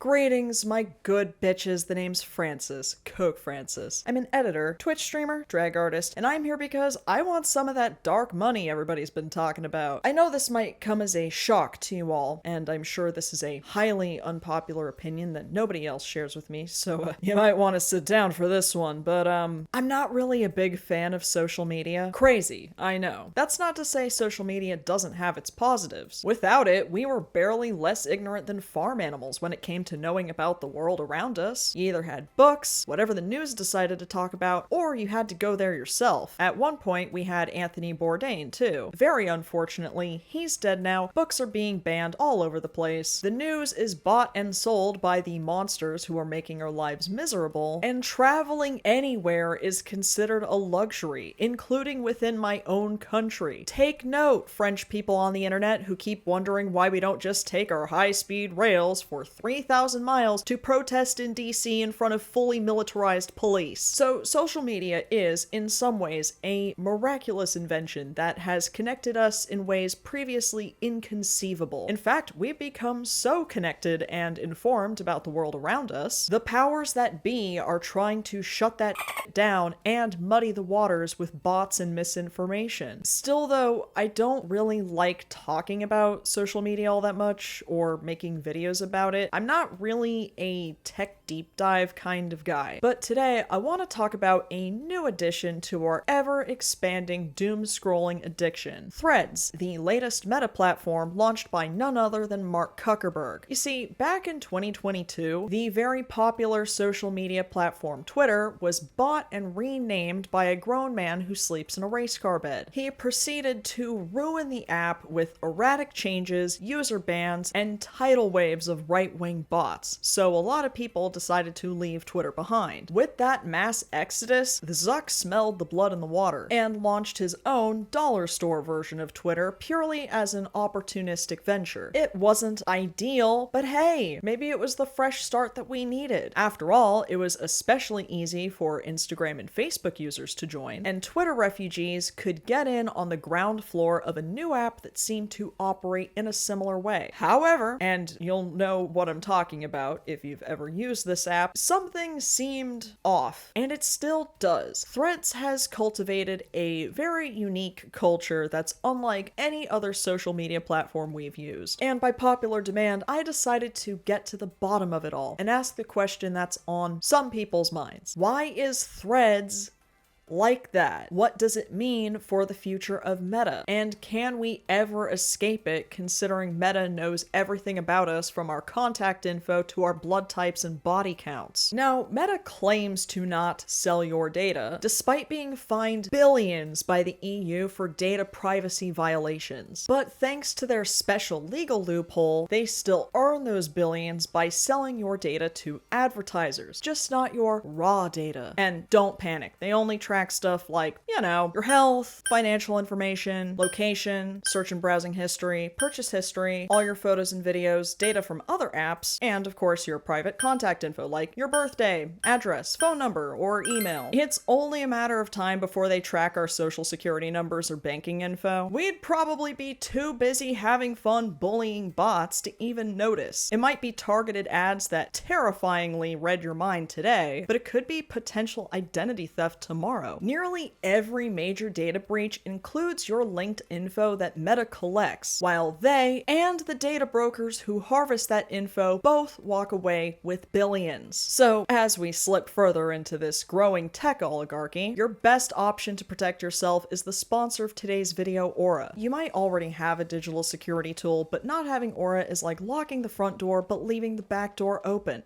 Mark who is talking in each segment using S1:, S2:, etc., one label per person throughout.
S1: Greetings, my good bitches. The name's Francis, Coke Francis. I'm an editor, Twitch streamer, drag artist, and I'm here because I want some of that dark money everybody's been talking about. I know this might come as a shock to you all, and I'm sure this is a highly unpopular opinion that nobody else shares with me, so you might want to sit down for this one, but I'm not really a big fan of social media. Crazy, I know. That's not to say social media doesn't have its positives. Without it, we were barely less ignorant than farm animals when it came to knowing about the world around us. You either had books, whatever the news decided to talk about, or you had to go there yourself. At one point, we had Anthony Bourdain, too. Very unfortunately, he's dead now. Books are being banned all over the place. The news is bought and sold by the monsters who are making our lives miserable, and traveling anywhere is considered a luxury, including within my own country. Take note, French people on the internet who keep wondering why we don't just take our high-speed rails for 3,000 miles to protest in DC in front of fully militarized police. So social media is, in some ways, a miraculous invention that has connected us in ways previously inconceivable. In fact, we've become so connected and informed about the world around us, the powers that be are trying to shut that down and muddy the waters with bots and misinformation. Still though, I don't really like talking about social media all that much or making videos about it. I'm not really a tech deep dive kind of guy. But today, I want to talk about a new addition to our ever-expanding doom-scrolling addiction. Threads, the latest meta platform launched by none other than Mark Zuckerberg. You see, back in 2022, the very popular social media platform Twitter was bought and renamed by a grown man who sleeps in a race car bed. He proceeded to ruin the app with erratic changes, user bans, and tidal waves of right-wing bots. So a lot of people decided to leave Twitter behind. With that mass exodus, the Zuck smelled the blood in the water and launched his own dollar store version of Twitter purely as an opportunistic venture. It wasn't ideal, but hey, maybe it was the fresh start that we needed. After all, it was especially easy for Instagram and Facebook users to join, and Twitter refugees could get in on the ground floor of a new app that seemed to operate in a similar way. However, and you'll know what I'm talking about if you've ever used this app, something seemed off, and it still does. Threads has cultivated a very unique culture that's unlike any other social media platform we've used. And by popular demand, I decided to get to the bottom of it all and ask the question that's on some people's minds. Why is Threads like that? What does it mean for the future of Meta? And can we ever escape it, considering Meta knows everything about us from our contact info to our blood types and body counts? Now, Meta claims to not sell your data, despite being fined billions by the EU for data privacy violations. But thanks to their special legal loophole, they still earn those billions by selling your data to advertisers, just not your raw data. And don't panic, they only track stuff like, you know, your health, financial information, location, search and browsing history, purchase history, all your photos and videos, data from other apps, and of course your private contact info like your birthday, address, phone number, or email. It's only a matter of time before they track our social security numbers or banking info. We'd probably be too busy having fun bullying bots to even notice. It might be targeted ads that terrifyingly read your mind today, but it could be potential identity theft tomorrow. Nearly every major data breach includes your linked info that Meta collects, while they and the data brokers who harvest that info both walk away with billions. So, as we slip further into this growing tech oligarchy, your best option to protect yourself is the sponsor of today's video, Aura. You might already have a digital security tool, but not having Aura is like locking the front door but leaving the back door open.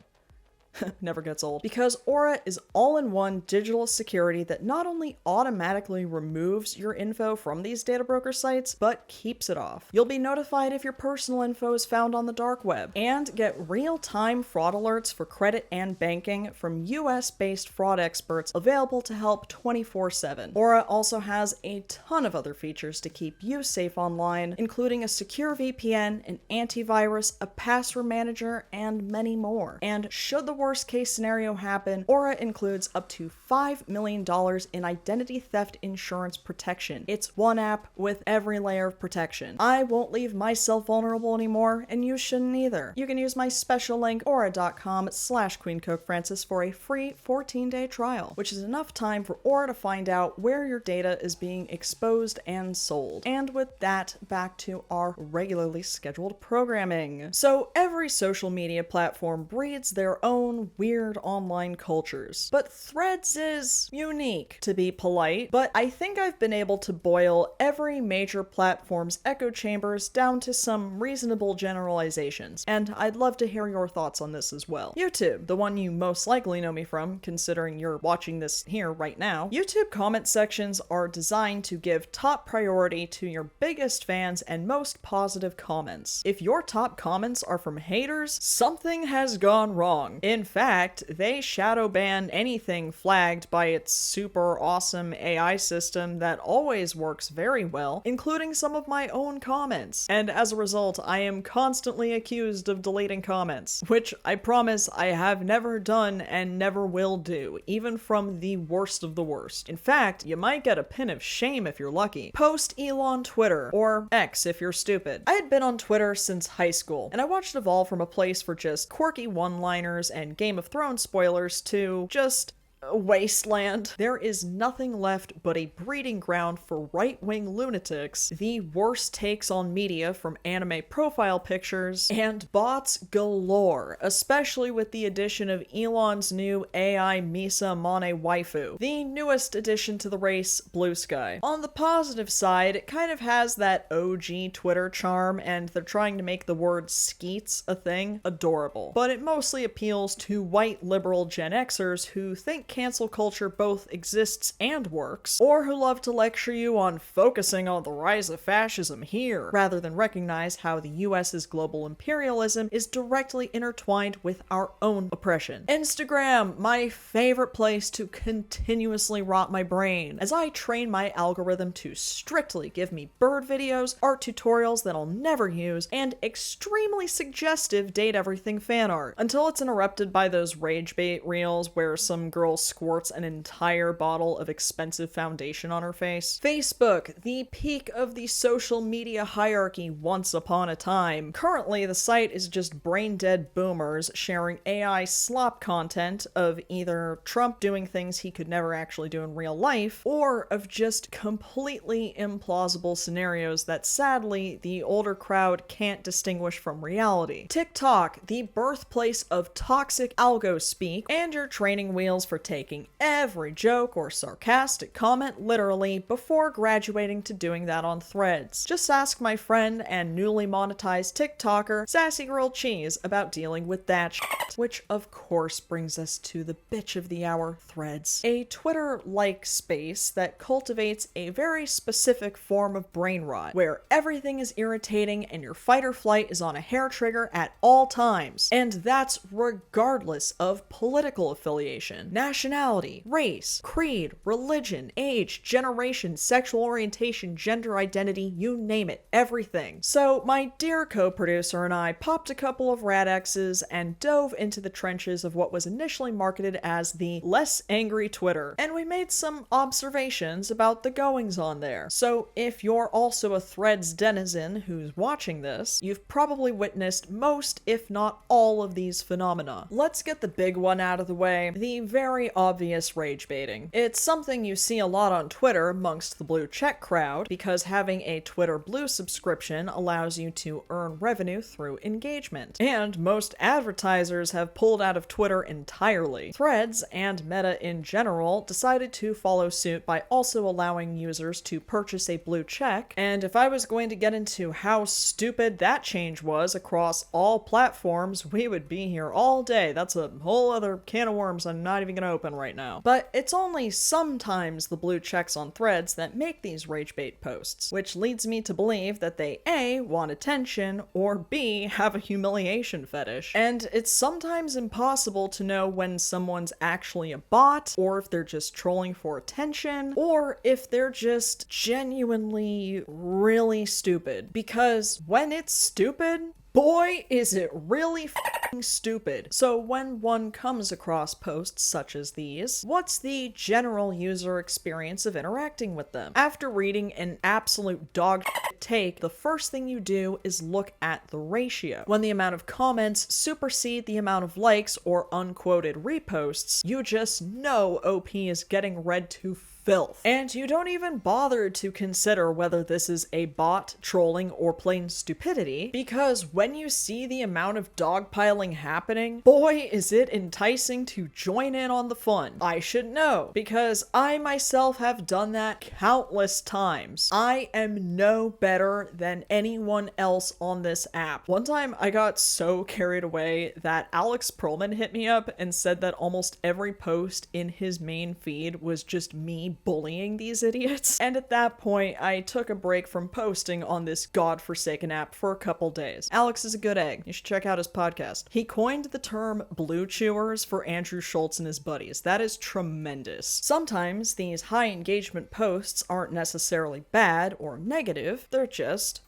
S1: Never gets old. Because Aura is all-in-one digital security that not only automatically removes your info from these data broker sites, but keeps it off. You'll be notified if your personal info is found on the dark web, and get real-time fraud alerts for credit and banking from US-based fraud experts available to help 24/7. Aura also has a ton of other features to keep you safe online, including a secure VPN, an antivirus, a password manager, and many more. And should the worst case scenario happen, Aura includes up to $5 million in identity theft insurance protection. It's one app with every layer of protection. I won't leave myself vulnerable anymore, and you shouldn't either. You can use my special link aura.com/queencokefrancis for a free 14-day trial, which is enough time for Aura to find out where your data is being exposed and sold. And with that, back to our regularly scheduled programming. So every social media platform breeds their own weird online cultures, but Threads is unique, to be polite. But I think I've been able to boil every major platform's echo chambers down to some reasonable generalizations, and I'd love to hear your thoughts on this as well. YouTube, the one you most likely know me from, considering you're watching this here right now. YouTube comment sections are designed to give top priority to your biggest fans and most positive comments. If your top comments are from haters, something has gone wrong. In fact, they shadow ban anything flagged by its super awesome AI system that always works very well, including some of my own comments. And as a result, I am constantly accused of deleting comments, which I promise I have never done and never will do, even from the worst of the worst. In fact, you might get a pin of shame if you're lucky. Post Elon Twitter, or X if you're stupid. I had been on Twitter since high school, and I watched it evolve from a place for just quirky one-liners and Game of Thrones spoilers to just a wasteland. There is nothing left but a breeding ground for right-wing lunatics, the worst takes on media from anime profile pictures, and bots galore, especially with the addition of Elon's new AI Misa Mane waifu, the newest addition to the race, Blue Sky. On the positive side, it kind of has that OG Twitter charm, and they're trying to make the word skeets a thing. Adorable. But it mostly appeals to white liberal Gen Xers who think cancel culture both exists and works, or who love to lecture you on focusing on the rise of fascism here, rather than recognize how the US's global imperialism is directly intertwined with our own oppression. Instagram, my favorite place to continuously rot my brain, as I train my algorithm to strictly give me bird videos, art tutorials that I'll never use, and extremely suggestive date everything fan art, until it's interrupted by those rage bait reels where some girl squirts an entire bottle of expensive foundation on her face. Facebook, the peak of the social media hierarchy once upon a time. Currently, the site is just brain-dead boomers sharing AI slop content of either Trump doing things he could never actually do in real life, or of just completely implausible scenarios that sadly the older crowd can't distinguish from reality. TikTok, the birthplace of toxic algo speak, and your training wheels for taking every joke or sarcastic comment literally before graduating to doing that on Threads. Just ask my friend and newly monetized TikToker, Sassy Girl Cheese, about dealing with that shit. Which of course brings us to the bitch of the hour, Threads. A Twitter-like space that cultivates a very specific form of brain rot, where everything is irritating and your fight or flight is on a hair trigger at all times. And that's regardless of political affiliation, nationality, race, creed, religion, age, generation, sexual orientation, gender identity, you name it, everything. So my dear co-producer and I popped a couple of radexes and dove into the trenches of what was initially marketed as the less angry Twitter, and we made some observations about the goings on there. So if you're also a Threads denizen who's watching this, you've probably witnessed most, if not all, of these phenomena. Let's get the big one out of the way, the very obvious rage baiting. It's something you see a lot on Twitter amongst the blue check crowd, because having a Twitter Blue subscription allows you to earn revenue through engagement. And most advertisers have pulled out of Twitter entirely. Threads, and Meta in general, decided to follow suit by also allowing users to purchase a blue check, and if I was going to get into how stupid that change was across all platforms, we would be here all day. That's a whole other can of worms I'm not even gonna open right now. But it's only sometimes the blue checks on Threads that make these rage bait posts, which leads me to believe that they A, want attention, or B, have a humiliation fetish. And it's sometimes impossible to know when someone's actually a bot, or if they're just trolling for attention, or if they're just genuinely really stupid. Because when it's stupid, boy, is it really f***ing stupid. So when one comes across posts such as these, what's the general user experience of interacting with them? After reading an absolute dog take, the first thing you do is look at the ratio. When the amount of comments supersede the amount of likes or unquoted reposts, you just know OP is getting read to filth. And you don't even bother to consider whether this is a bot, trolling, or plain stupidity, because when you see the amount of dogpiling happening, boy, is it enticing to join in on the fun. I should know, because I myself have done that countless times. I am no better than anyone else on this app. One time I got so carried away that Alex Perlman hit me up and said that almost every post in his main feed was just me bullying these idiots. And at that point, I took a break from posting on this godforsaken app for a couple days. Alex is a good egg. You should check out his podcast. He coined the term blue chewers for Andrew Schultz and his buddies. That is tremendous. Sometimes these high engagement posts aren't necessarily bad or negative, they're just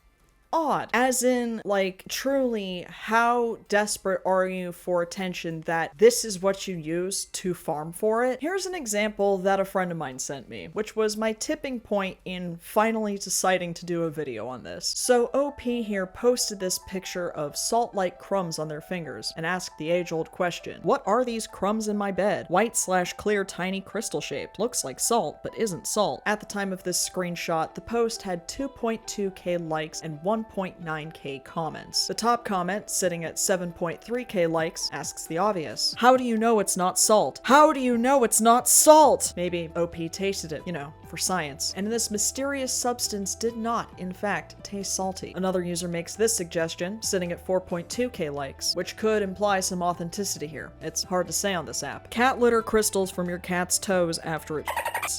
S1: odd. As in, like, truly, how desperate are you for attention that this is what you use to farm for it? Here's an example that a friend of mine sent me, which was my tipping point in finally deciding to do a video on this. So OP here posted this picture of salt-like crumbs on their fingers and asked the age-old question, what are these crumbs in my bed? White/clear tiny crystal shaped. Looks like salt, but isn't salt. At the time of this screenshot, the post had 2.2k likes and 1.9k comments. The top comment, sitting at 7.3k likes, asks the obvious. How do you know it's not salt? How do you know it's not salt? Maybe OP tasted it, you know, for science. And this mysterious substance did not, in fact, taste salty. Another user makes this suggestion, sitting at 4.2k likes, which could imply some authenticity here. It's hard to say on this app. Cat litter crystals from your cat's toes after it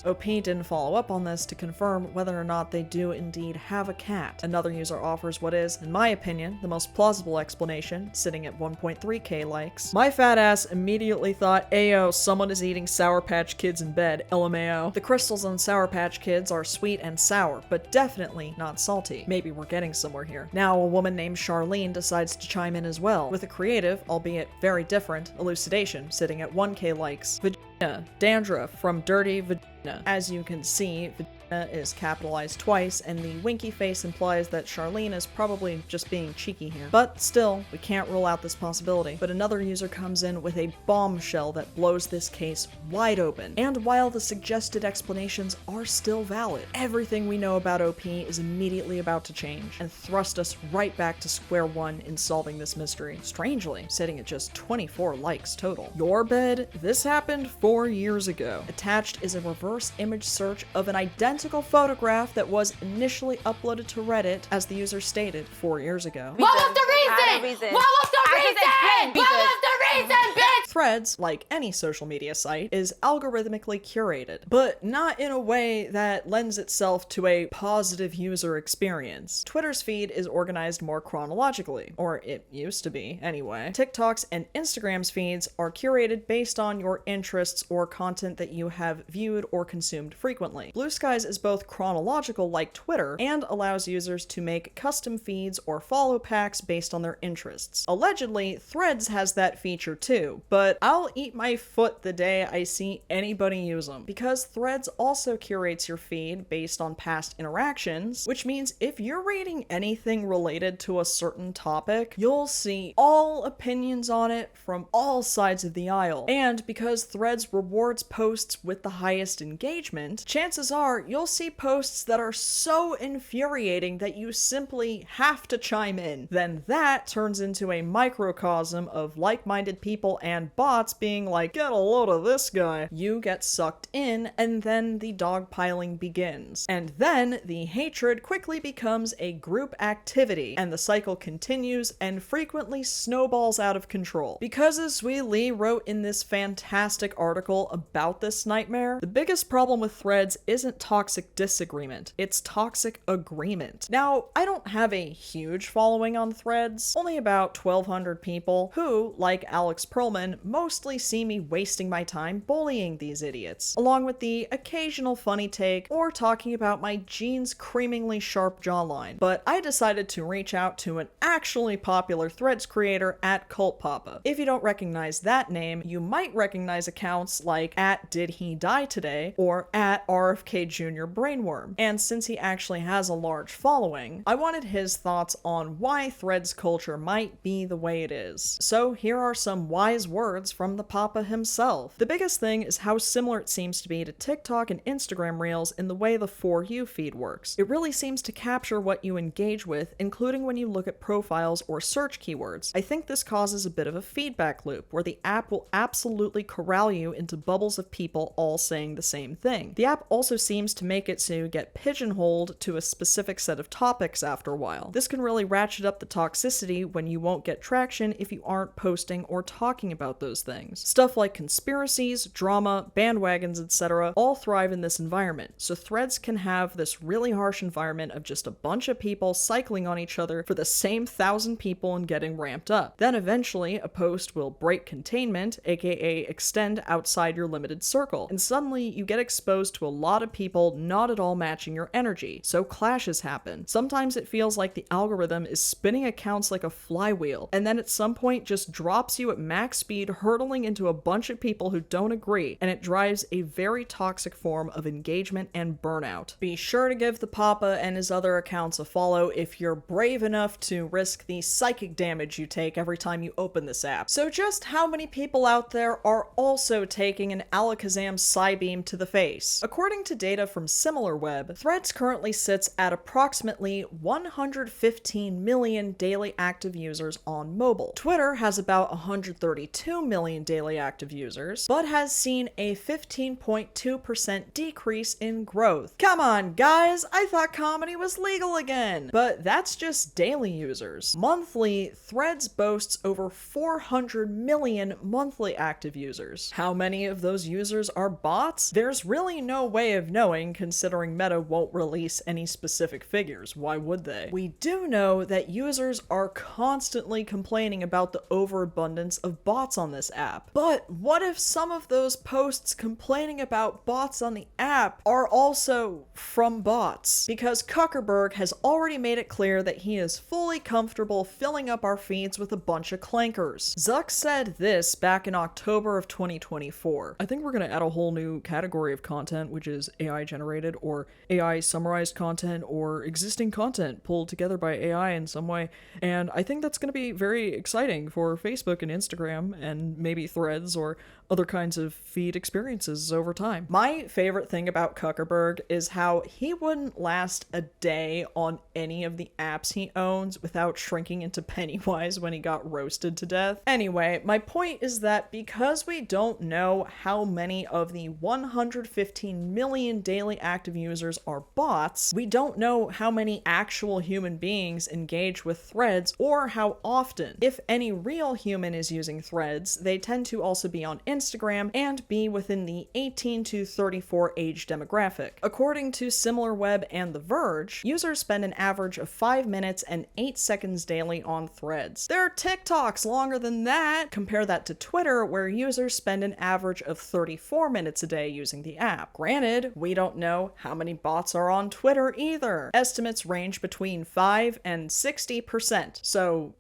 S1: OP didn't follow up on this to confirm whether or not they do indeed have a cat. Another user offers what is, in my opinion, the most plausible explanation, sitting at 1.3k likes. My fat ass immediately thought, ayo, someone is eating Sour Patch Kids in bed, LMAO. The crystals on Sour Patch Kids are sweet and sour, but definitely not salty. Maybe we're getting somewhere here. Now a woman named Charlene decides to chime in as well, with a creative, albeit very different, elucidation, sitting at 1k likes. Vagina, dandruff from dirty vagina. As you can see, vagina is capitalized twice, and the winky face implies that Charlene is probably just being cheeky here. But still, we can't rule out this possibility. But another user comes in with a bombshell that blows this case wide open. And while the suggested explanations are still valid, everything we know about OP is immediately about to change, and thrust us right back to square one in solving this mystery. Strangely, sitting at just 24 likes total. Your bed? This happened 4 years ago. Attached is a reverse image search of an identical photograph that was initially uploaded to Reddit, as the user stated 4 years ago.
S2: What was the reason? What was the reason? What was the reason, bitch?
S1: Threads, like any social media site, is algorithmically curated, but not in a way that lends itself to a positive user experience. Twitter's feed is organized more chronologically, or it used to be anyway. TikTok's and Instagram's feeds are curated based on your interests or content that you have viewed or consumed frequently. Blue Skies is both chronological like Twitter and allows users to make custom feeds or follow packs based on their interests. Allegedly, Threads has that feature too, but I'll eat my foot the day I see anybody use them, because Threads also curates your feed based on past interactions, which means if you're reading anything related to a certain topic, you'll see all opinions on it from all sides of the aisle. And because Threads rewards posts with the highest engagement, chances are you'll see posts that are so infuriating that you simply have to chime in. Then that turns into a microcosm of like-minded people and bots being like, get a load of this guy. You get sucked in, and then the dogpiling begins. And then the hatred quickly becomes a group activity, and the cycle continues and frequently snowballs out of control. Because as Sui Lee wrote in this fantastic article about this nightmare, the biggest problem with Threads isn't toxic disagreement, it's toxic agreement. Now, I don't have a huge following on Threads, only about 1,200 people who, like Alex Perlman, mostly see me wasting my time bullying these idiots, along with the occasional funny take or talking about my jeans' creamingly sharp jawline. But I decided to reach out to an actually popular Threads creator at Cult Papa. If you don't recognize that name, you might recognize accounts like @DidHeDieToday or @RFK Jr. Brainworm. And since he actually has a large following, I wanted his thoughts on why Threads culture might be the way it is. So here are some wise words from the Papa himself. The biggest thing is how similar it seems to be to TikTok and Instagram Reels in the way the For You feed works. It really seems to capture what you engage with, including when you look at profiles or search keywords. I think this causes a bit of a feedback loop, where the app will absolutely corral you into bubbles of people all saying the same thing. The app also seems to make it so you get pigeonholed to a specific set of topics after a while. This can really ratchet up the toxicity when you won't get traction if you aren't posting or talking about those things. Stuff like conspiracies, drama, bandwagons, etc. all thrive in this environment, so Threads can have this really harsh environment of just a bunch of people cycling on each other for the same 1,000 people and getting ramped up. Then eventually a post will break containment, aka extend outside your limited circle, and suddenly you get exposed to a lot of people not at all matching your energy, so clashes happen. Sometimes it feels like the algorithm is spinning accounts like a flywheel, and then at some point just drops you at max speed, hurtling into a bunch of people who don't agree, and it drives a very toxic form of engagement and burnout. Be sure to give the Papa and his other accounts a follow if you're brave enough to risk the psychic damage you take every time you open this app. So just how many people out there are also taking an Alakazam Psybeam to the face? According to data from SimilarWeb, Threads currently sits at approximately 115 million daily active users on mobile. Twitter has about 132 million daily active users, but has seen a 15.2% decrease in growth. Come on, guys, I thought comedy was legal again! But that's just daily users. Monthly, Threads boasts over 400 million monthly active users. How many of those users are bots? There's really no way of knowing, considering Meta won't release any specific figures. Why would they? We do know that users are constantly complaining about the overabundance of bots on this app. But what if some of those posts complaining about bots on the app are also from bots? Because Zuckerberg has already made it clear that he is fully comfortable filling up our feeds with a bunch of clankers. Zuck said this back in October of 2024. I think we're gonna add a whole new category of content, which is AI generated or AI summarized content or existing content pulled together by AI in some way. And I think that's gonna be very exciting for Facebook and Instagram and maybe Threads or other kinds of feed experiences over time. My favorite thing about Zuckerberg is how he wouldn't last a day on any of the apps he owns without shrinking into Pennywise when he got roasted to death. Anyway, my point is that because we don't know how many of the 115 million daily active users are bots, we don't know how many actual human beings engage with Threads or how often. If any real human is using Threads, they tend to also be on Instagram and be within the 18 to 34 age demographic. According to SimilarWeb and The Verge, users spend an average of 5 minutes and 8 seconds daily on Threads. There are TikToks longer than that. Compare that to Twitter, where users spend an average of 34 minutes a day using the app. Granted, we don't know how many bots are on Twitter either. Estimates range between 5 and 60%. So,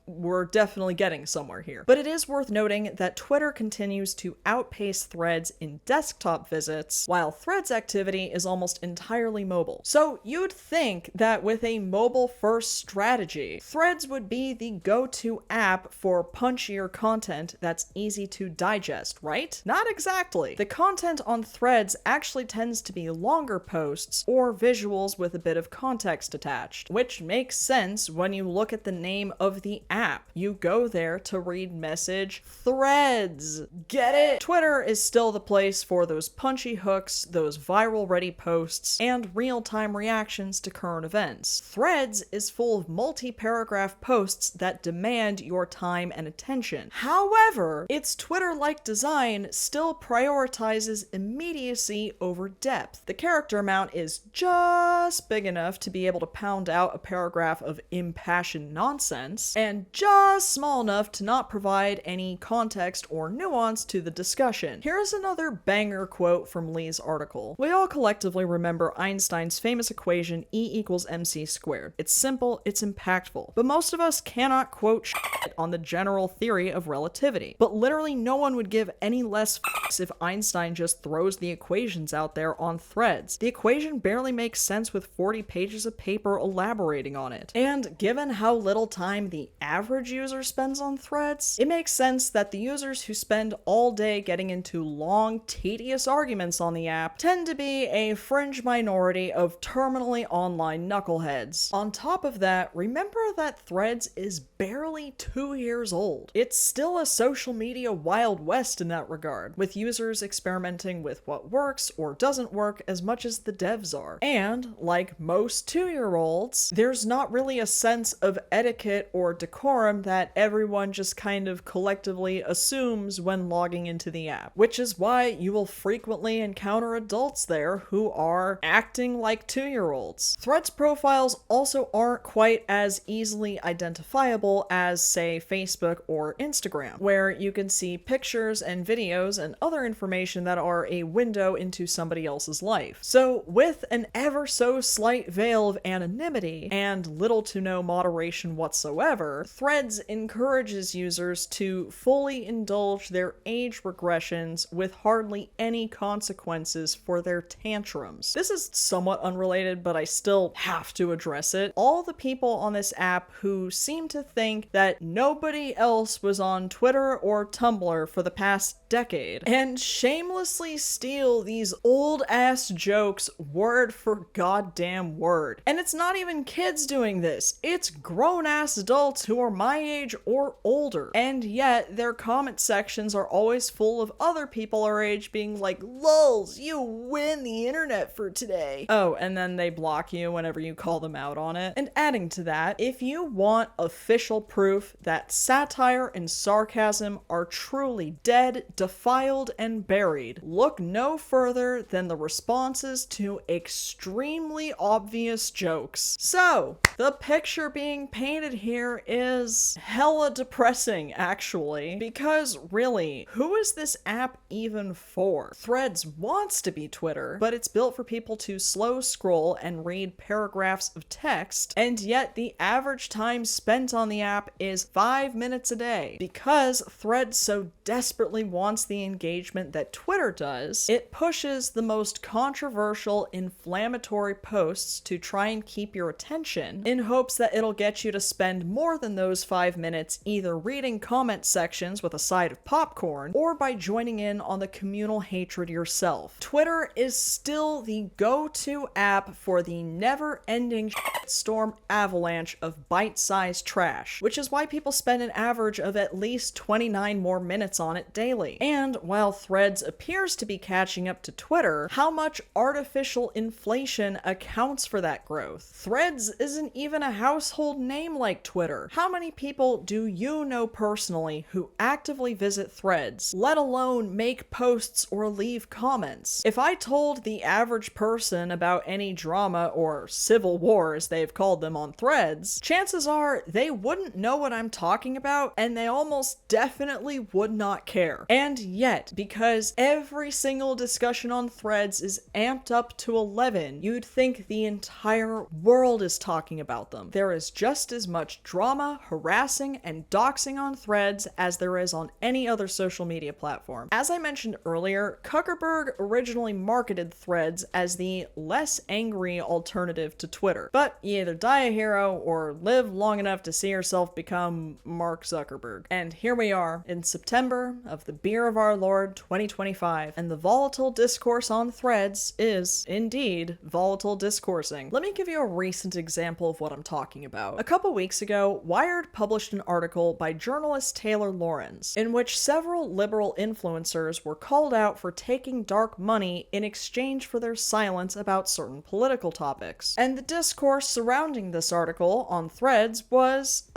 S1: we're definitely getting somewhere here. But it is worth noting that Twitter continues to outpace Threads in desktop visits, while Threads activity is almost entirely mobile. So you'd think that with a mobile-first strategy, Threads would be the go-to app for punchier content that's easy to digest, right? Not exactly. The content on Threads actually tends to be longer posts or visuals with a bit of context attached, which makes sense when you look at the name of the app. You go there to read message Threads. Get it? Twitter is still the place for those punchy hooks, those viral-ready posts, and real-time reactions to current events. Threads is full of multi-paragraph posts that demand your time and attention. However, its Twitter-like design still prioritizes immediacy over depth. The character amount is just big enough to be able to pound out a paragraph of impassioned nonsense, and just small enough to not provide provide any context or nuance to the discussion. Here is another banger quote from Lee's article. "We all collectively remember Einstein's famous equation E=mc². It's simple, it's impactful, but most of us cannot quote shit on the general theory of relativity. But literally no one would give any less fucks if Einstein just throws the equations out there on threads. The equation barely makes sense with 40 pages of paper elaborating on it. And given how little time the average user spends on threads, it makes sense that the users who spend all day getting into long, tedious arguments on the app tend to be a fringe minority of terminally online knuckleheads. On top of that, remember that Threads is barely 2 years old. It's still a social media Wild West in that regard, with users experimenting with what works or doesn't work as much as the devs are. And, like most 2-year-olds, there's not really a sense of etiquette or decorum that everyone just kind of collectively assumes when logging into the app, which is why you will frequently encounter adults there who are acting like 2-year-olds. Threads profiles also aren't quite as easily identifiable as, say, Facebook or Instagram, where you can see pictures and videos and other information that are a window into somebody else's life. So, with an ever so slight veil of anonymity and little to no moderation whatsoever, Threads encourages users to fully indulge their age regressions with hardly any consequences for their tantrums. This is somewhat unrelated, but I still have to address it. All the people on this app who seem to think that nobody else was on Twitter or Tumblr for the past decade and shamelessly steal these old ass jokes word for goddamn word. And it's not even kids doing this, it's grown ass adults who are my age or older. And yet their comment sections are always full of other people our age being like, "Lols, you win the internet for today." Oh, and then they block you whenever you call them out on it. And adding to that, if you want official proof that satire and sarcasm are truly dead, defiled, and buried, look no further than the responses to extremely obvious jokes. So, the picture being painted here is hella depressing, actually, because really, who is this app even for? Threads wants to be Twitter, but it's built for people to slow scroll and read paragraphs of text, and yet the average time spent on the app is 5 minutes a day. Because Threads so desperately wants the engagement that Twitter does, it pushes the most controversial, inflammatory posts to try and keep your attention in hopes that it'll get you to spend more than those 5 minutes either reading comment sections with a side of popcorn or by joining in on the communal hatred yourself. Twitter is still the go-to app for the never-ending storm avalanche of bite-sized trash, which is why people spend an average of at least 29 more minutes on it daily. And while Threads appears to be catching up to Twitter, how much artificial inflation accounts for that growth? Threads isn't even a household name like Twitter. How many people do you know personally who actively visit Threads, let alone make posts or leave comments? If I told the average person about any drama or civil war, as they've called them on Threads, chances are they wouldn't know what I'm talking about, and they almost definitely would not care. And yet, because every single discussion on Threads is amped up to 11, you'd think the entire world is talking about them. There is just as much drama, harassing, and doxing on Threads as there is on any other social media platform. As I mentioned earlier, Zuckerberg originally marketed Threads as the less angry alternative to Twitter. But you either die a hero or live long enough to see yourself become Mark Zuckerberg. And here we are in September of the year of our Lord 2025, and the volatile discourse on Threads is indeed volatile discoursing. Let me give you a recent example of what I'm talking about. A couple weeks ago, Wired published an article by journalist Taylor Lorenz, in which several liberal influencers were called out for taking dark money in exchange for their silence about certain political topics. And the discourse surrounding this article on Threads was,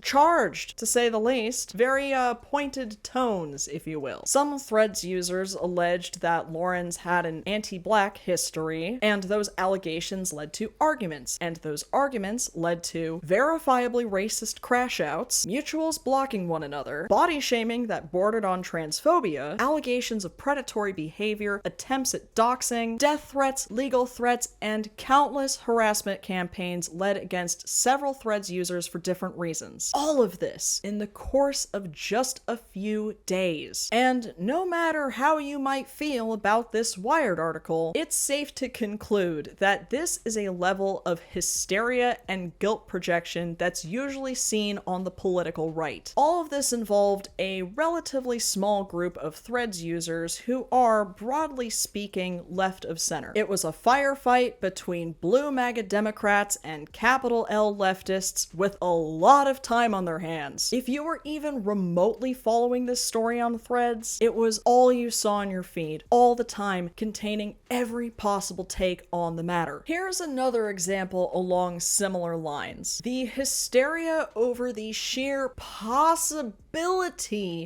S1: charged, to say the least. Very, pointed tones, if you will. Some Threads users alleged that Lorenz had an anti-black history, and those allegations led to arguments, and those arguments led to verifiably racist crash-outs, mutuals blocking attacking one another, body shaming that bordered on transphobia, allegations of predatory behavior, attempts at doxing, death threats, legal threats, and countless harassment campaigns led against several Threads users for different reasons. All of this in the course of just a few days. And no matter how you might feel about this Wired article, it's safe to conclude that this is a level of hysteria and guilt projection that's usually seen on the political right. All of this involved a relatively small group of Threads users who are, broadly speaking, left of center. It was a firefight between blue MAGA Democrats and capital L leftists with a lot of time on their hands. If you were even remotely following this story on Threads, it was all you saw in your feed, all the time, containing every possible take on the matter. Here's another example along similar lines. The hysteria over the sheer possibility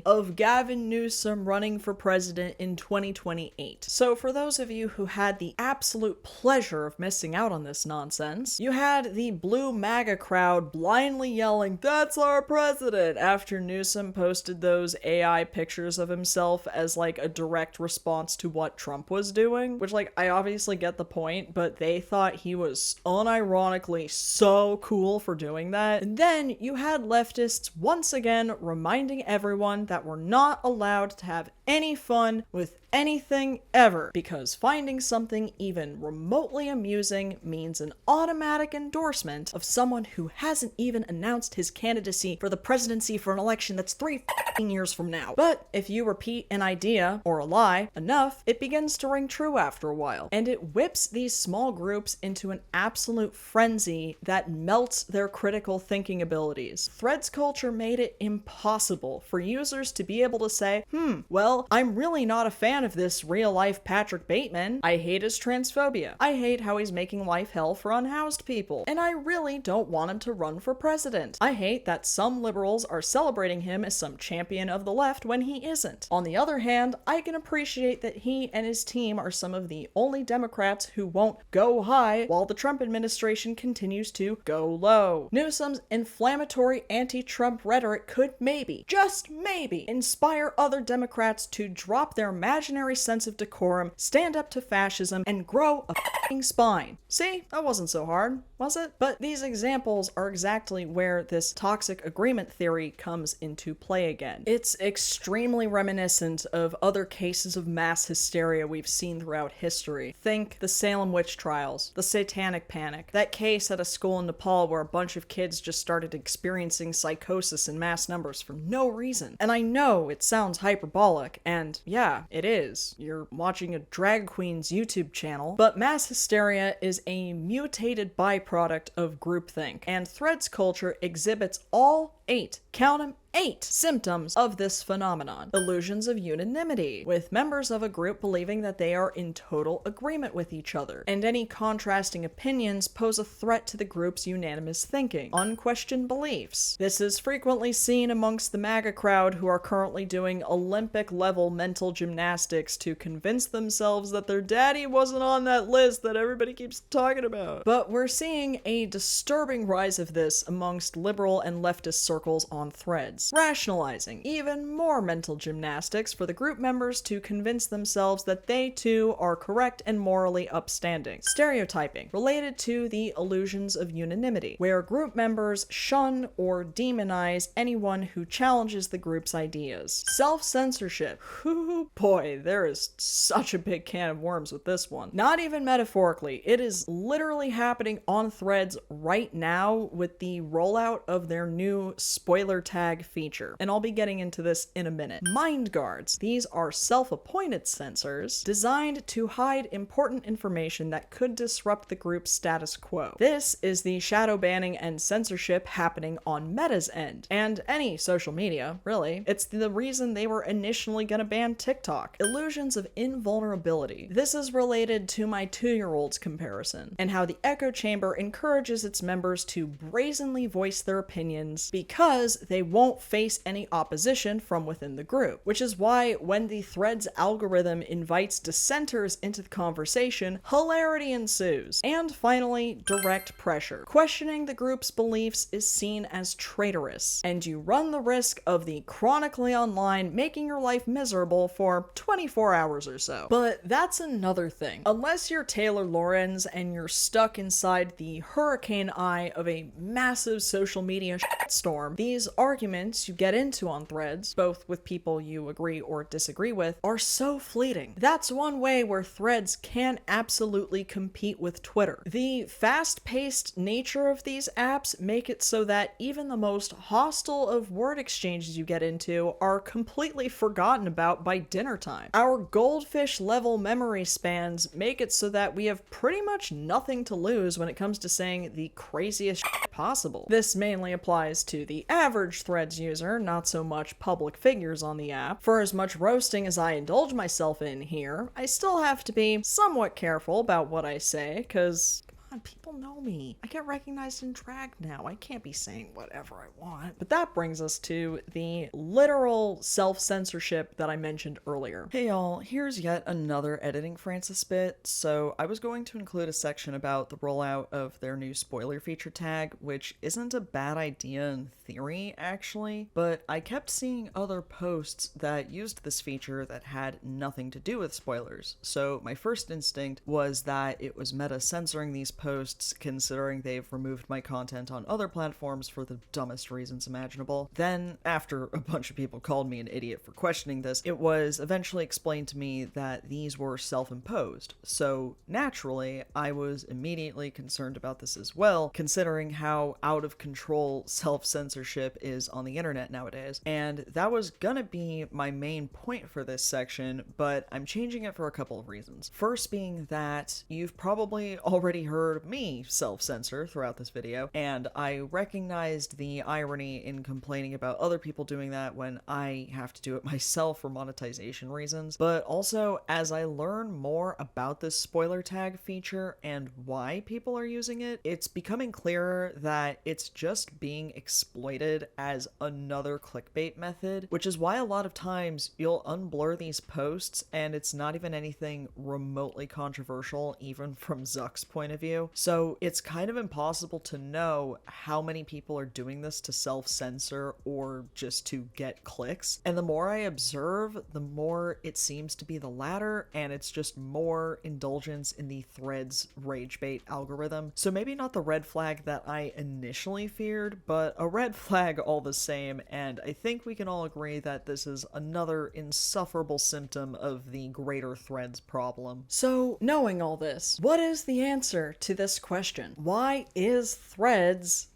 S1: of Gavin Newsom running for president in 2028. So for those of you who had the absolute pleasure of missing out on this nonsense, you had the blue MAGA crowd blindly yelling, "That's our president," after Newsom posted those AI pictures of himself as like a direct response to what Trump was doing, which like I obviously get the point, but they thought he was unironically so cool for doing that. And then you had leftists once again reminding everyone that we're not allowed to have any fun with anything ever, because finding something even remotely amusing means an automatic endorsement of someone who hasn't even announced his candidacy for the presidency for an election that's 3 years from now. But if you repeat an idea or a lie enough, it begins to ring true after a while, and it whips these small groups into an absolute frenzy that melts their critical thinking abilities. Threads culture made it impossible for users to be able to say, well, I'm really not a fan of this real-life Patrick Bateman. I hate his transphobia. I hate how he's making life hell for unhoused people. And I really don't want him to run for president. I hate that some liberals are celebrating him as some champion of the left when he isn't. On the other hand, I can appreciate that he and his team are some of the only Democrats who won't go high while the Trump administration continues to go low. Newsom's inflammatory anti-Trump rhetoric could maybe, just maybe, inspire other Democrats to drop their imaginary sense of decorum, stand up to fascism, and grow a f***ing spine. See? That wasn't so hard, was it? But these examples are exactly where this toxic agreement theory comes into play again. It's extremely reminiscent of other cases of mass hysteria we've seen throughout history. Think the Salem witch trials, the Satanic Panic, that case at a school in Nepal where a bunch of kids just started experiencing psychosis in mass numbers for no reason. And I know it sounds hyperbolic, and yeah, it is. You're watching a drag queen's YouTube channel, but mass hysteria is a mutated byproduct of groupthink, and Threads culture exhibits all 8, count 'em, 8 symptoms of this phenomenon. Illusions of unanimity, with members of a group believing that they are in total agreement with each other, and any contrasting opinions pose a threat to the group's unanimous thinking. Unquestioned beliefs. This is frequently seen amongst the MAGA crowd who are currently doing Olympic-level mental gymnastics to convince themselves that their daddy wasn't on that list that everybody keeps talking about. But we're seeing a disturbing rise of this amongst liberal and leftist circles on Threads. Rationalizing even more mental gymnastics for the group members to convince themselves that they too are correct and morally upstanding. Stereotyping, related to the illusions of unanimity, where group members shun or demonize anyone who challenges the group's ideas. Self-censorship. Whoo boy, there is such a big can of worms with this one. Not even metaphorically, it is literally happening on Threads right now with the rollout of their new spoiler tag feature, and I'll be getting into this in a minute. Mind guards. These are self-appointed censors designed to hide important information that could disrupt the group's status quo. This is the shadow banning and censorship happening on Meta's end, and any social media, really. It's the reason they were initially gonna ban TikTok. Illusions of invulnerability. This is related to my 2-year-old's comparison, and how the echo chamber encourages its members to brazenly voice their opinions because they won't won't face any opposition from within the group, which is why when the Threads algorithm invites dissenters into the conversation, hilarity ensues. And finally, direct pressure. Questioning the group's beliefs is seen as traitorous, and you run the risk of the chronically online making your life miserable for 24 hours or so. But that's another thing. Unless you're Taylor Lorenz and you're stuck inside the hurricane eye of a massive social media storm, these arguments you get into on Threads, both with people you agree or disagree with, are so fleeting. That's one way where Threads can absolutely compete with Twitter. The fast-paced nature of these apps make it so that even the most hostile of word exchanges you get into are completely forgotten about by dinner time. Our goldfish level memory spans make it so that we have pretty much nothing to lose when it comes to saying the craziest shit possible. This mainly applies to the average Threads user, not so much public figures on the app. For as much roasting as I indulge myself in here, I still have to be somewhat careful about what I say, cause people know me. I get recognized in drag now. I can't be saying whatever I want. But that brings us to the literal self-censorship that I mentioned earlier. Hey y'all, here's yet another editing Francis bit. So I was going to include a section about the rollout of their new spoiler feature tag, which isn't a bad idea in theory, actually, but I kept seeing other posts that used this feature that had nothing to do with spoilers. So my first instinct was that it was Meta censoring these posts, considering they've removed my content on other platforms for the dumbest reasons imaginable. Then, after a bunch of people called me an idiot for questioning this, it was eventually explained to me that these were self-imposed. So, naturally, I was immediately concerned about this as well, considering how out of control self-censorship is on the internet nowadays. And that was gonna be my main point for this section, but I'm changing it for a couple of reasons. First being that you've probably already heard me self-censor throughout this video, and I recognized the irony in complaining about other people doing that when I have to do it myself for monetization reasons. But also, as I learn more about this spoiler tag feature and why people are using it, it's becoming clearer that it's just being exploited as another clickbait method, which is why a lot of times you'll unblur these posts and it's not even anything remotely controversial, even from Zuck's point of view. So it's kind of impossible to know how many people are doing this to self-censor or just to get clicks. And the more I observe, the more it seems to be the latter, and it's just more indulgence in the Threads rage bait algorithm. So maybe not the red flag that I initially feared, but a red flag all the same, and I think we can all agree that this is another insufferable symptom of the greater Threads problem. So, knowing all this, what is the answer to this question? Why is Threads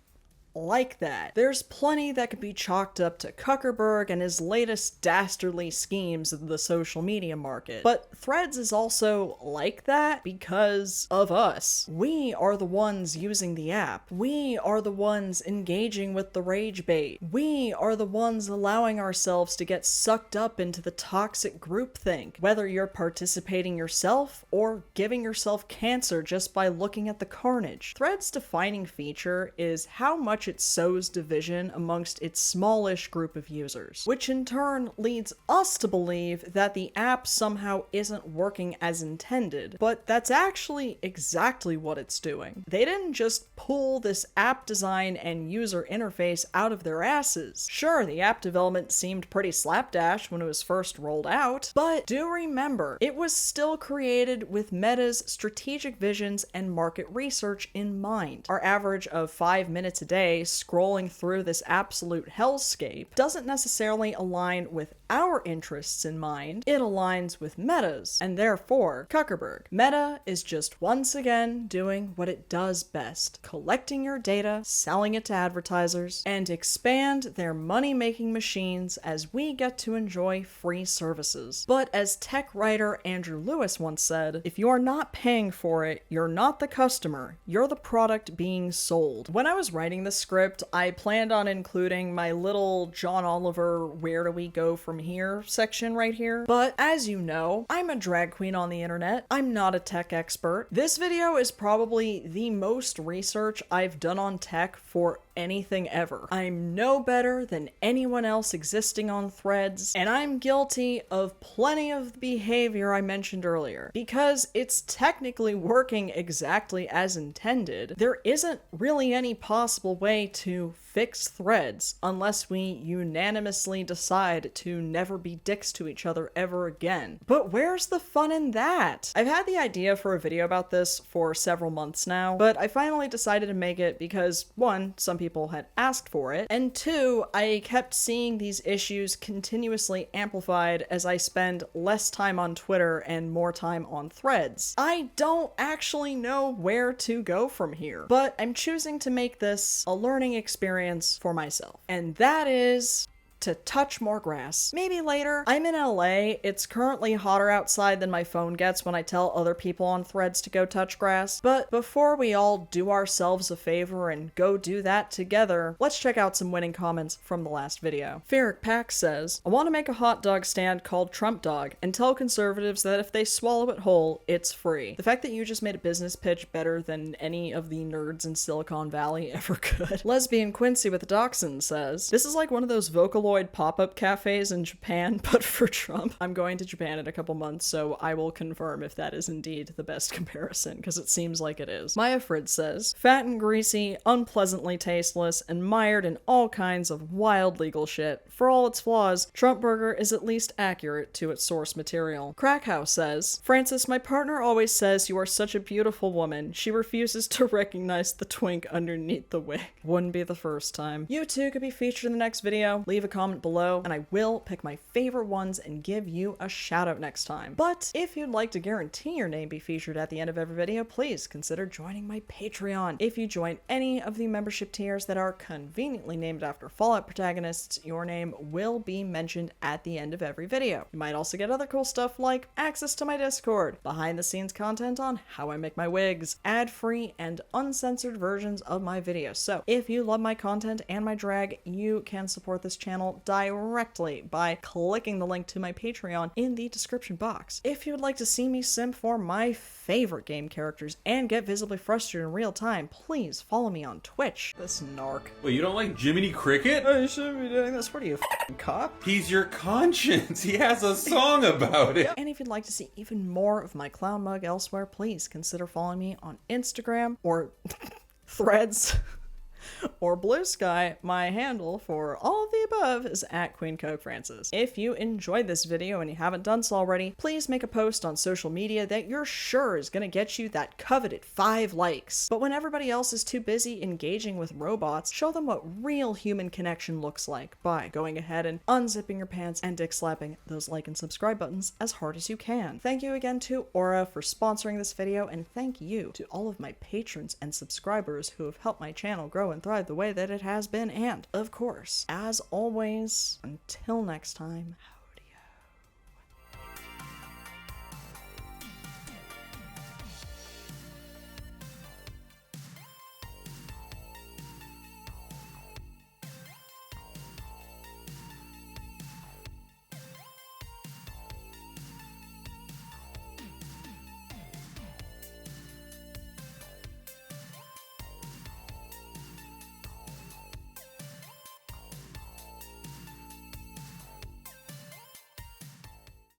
S1: like that? There's plenty that could be chalked up to Zuckerberg and his latest dastardly schemes of the social media market. But Threads is also like that because of us. We are the ones using the app. We are the ones engaging with the rage bait. We are the ones allowing ourselves to get sucked up into the toxic groupthink, whether you're participating yourself or giving yourself cancer just by looking at the carnage. Threads' defining feature is how much it sows division amongst its smallish group of users, which in turn leads us to believe that the app somehow isn't working as intended, but that's actually exactly what it's doing. They didn't just pull this app design and user interface out of their asses. Sure, the app development seemed pretty slapdash when it was first rolled out, but do remember, it was still created with Meta's strategic visions and market research in mind. Our average of 5 minutes a day scrolling through this absolute hellscape doesn't necessarily align with our interests in mind, it aligns with Meta's, and therefore Zuckerberg. Meta is just once again doing what it does best, collecting your data, selling it to advertisers, and expand their money-making machines as we get to enjoy free services. But as tech writer Andrew Lewis once said, if you're not paying for it, you're not the customer, you're the product being sold. When I was writing this script, I planned on including my little John Oliver where do we go from here section right here. But as you know, I'm a drag queen on the internet. I'm not a tech expert. This video is probably the most research I've done on tech for anything ever. I'm no better than anyone else existing on Threads, and I'm guilty of plenty of the behavior I mentioned earlier. Because it's technically working exactly as intended, there isn't really any possible way to fix Threads unless we unanimously decide to never be dicks to each other ever again. But where's the fun in that? I've had the idea for a video about this for several months now, but I finally decided to make it because, one, some people had asked for it, and two, I kept seeing these issues continuously amplified as I spend less time on Twitter and more time on Threads. I don't actually know where to go from here, but I'm choosing to make this a learning experience for myself. And that is to touch more grass. Maybe later. I'm in LA. It's currently hotter outside than my phone gets when I tell other people on Threads to go touch grass. But before we all do ourselves a favor and go do that together, let's check out some winning comments from the last video. Ferric Pack says, I want to make a hot dog stand called Trump Dog and tell conservatives that if they swallow it whole, it's free. The fact that you just made a business pitch better than any of the nerds in Silicon Valley ever could. Lesbian Quincy with a dachshund says, this is like one of those Vocaloid pop-up cafes in Japan, but for Trump. I'm going to Japan in a couple months, so I will confirm if that is indeed the best comparison, because it seems like it is. Maya Frid says, fat and greasy, unpleasantly tasteless, and mired in all kinds of wild legal shit. For all its flaws, Trump Burger is at least accurate to its source material. Crackhouse says, Francis, my partner always says you are such a beautiful woman. She refuses to recognize the twink underneath the wig. Wouldn't be the first time. You too could be featured in the next video. Leave a comment below and I will pick my favorite ones and give you a shout out next time. But if you'd like to guarantee your name be featured at the end of every video, please consider joining my Patreon. If you join any of the membership tiers that are conveniently named after Fallout protagonists, your name will be mentioned at the end of every video. You might also get other cool stuff like access to my Discord, behind the scenes content on how I make my wigs, ad-free and uncensored versions of my videos. So if you love my content and my drag, you can support this channel directly by clicking the link to my Patreon in the description box. If you would like to see me simp for my favorite game characters and get visibly frustrated in real time, please follow me on Twitch. This narc.
S3: Wait, you don't like Jiminy Cricket?
S1: I shouldn't be doing this. What are you, f***ing cop?
S3: He's your conscience. He has a song about it.
S1: And if you'd like to see even more of my clown mug elsewhere, please consider following me on Instagram or Threads. Or Blue Sky. My handle for all of the above is at queencokefrancis. If you enjoyed this video and you haven't done so already, please make a post on social media that you're sure is gonna get you that coveted 5 likes. But when everybody else is too busy engaging with robots, show them what real human connection looks like by going ahead and unzipping your pants and dick slapping those like and subscribe buttons as hard as you can. Thank you again to Aura for sponsoring this video, and thank you to all of my patrons and subscribers who have helped my channel grow and thrive the way that it has been. And, of course, as always, until next time,